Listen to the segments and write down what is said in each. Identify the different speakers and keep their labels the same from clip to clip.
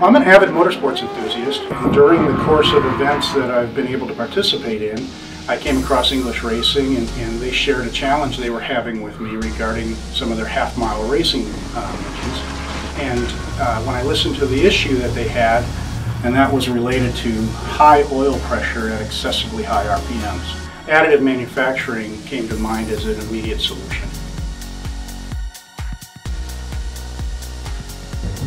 Speaker 1: I'm an avid motorsports enthusiast, and during the course of events that I've been able to participate in, I came across English Racing, and they shared a challenge they were having with me regarding some of their half-mile racing engines. And when I listened to the issue that they had, and that was related to high oil pressure at excessively high RPMs, additive manufacturing came to mind as an immediate solution.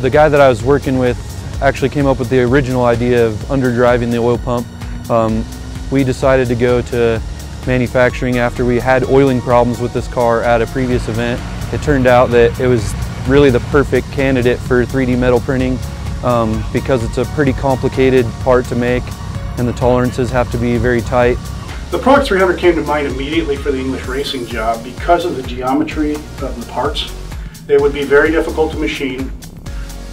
Speaker 2: The guy that I was working with actually came up with the original idea of underdriving the oil pump. We decided to go to manufacturing after we had oiling problems with this car at a previous event. It turned out that it was really the perfect candidate for 3D metal printing because it's a pretty complicated part to make and the tolerances have to be very tight.
Speaker 1: The ProX 300 came to mind immediately for the English Racing job because of the geometry of the parts. They would be very difficult to machine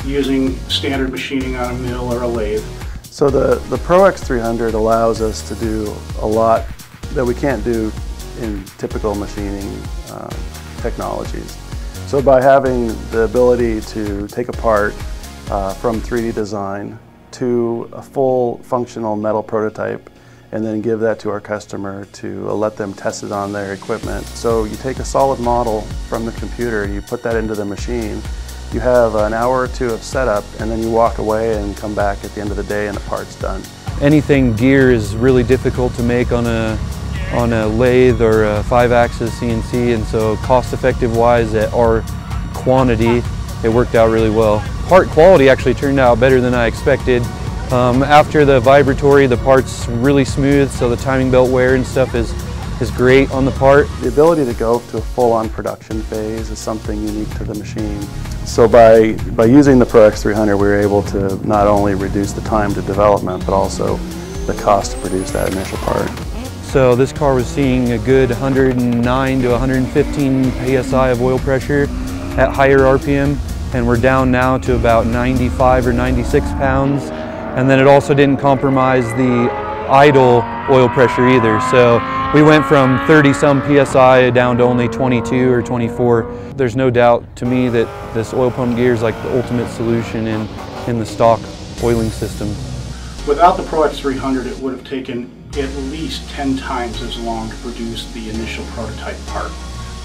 Speaker 1: using standard machining on a mill or a lathe.
Speaker 3: So the ProX 300 allows us to do a lot that we can't do in typical machining technologies. So by having the ability to take a part from 3D design to a full functional metal prototype and then give that to our customer to let them test it on their equipment. So you take a solid model from the computer, you put that into the machine, you have an hour or two of setup, and then you walk away and come back at the end of the day and the part's done.
Speaker 2: Anything gear is really difficult to make on a lathe or a 5-axis CNC, and so cost-effective wise at our quantity, it worked out really well. Part quality actually turned out better than I expected. After the vibratory, the part's really smooth, so the timing belt wear and stuff is great on the part.
Speaker 3: The ability to go to a full-on production phase is something unique to the machine. So by using the ProX 300, we were able to not only reduce the time to development, but also the cost to produce that initial part.
Speaker 2: So this car was seeing a good 109 to 115 psi of oil pressure at higher RPM, and we're down now to about 95 or 96 pounds. And then it also didn't compromise the idle oil pressure either. So we went from 30-some psi down to only 22 or 24. There's no doubt to me that this oil pump gear is like the ultimate solution in the stock oiling system.
Speaker 1: Without the ProX 300, it would have taken at least 10 times as long to produce the initial prototype part.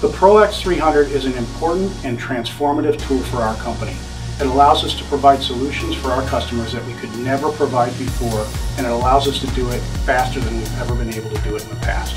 Speaker 1: The ProX 300 is an important and transformative tool for our company. It allows us to provide solutions for our customers that we could never provide before, and it allows us to do it faster than we've ever been able to do it in the past.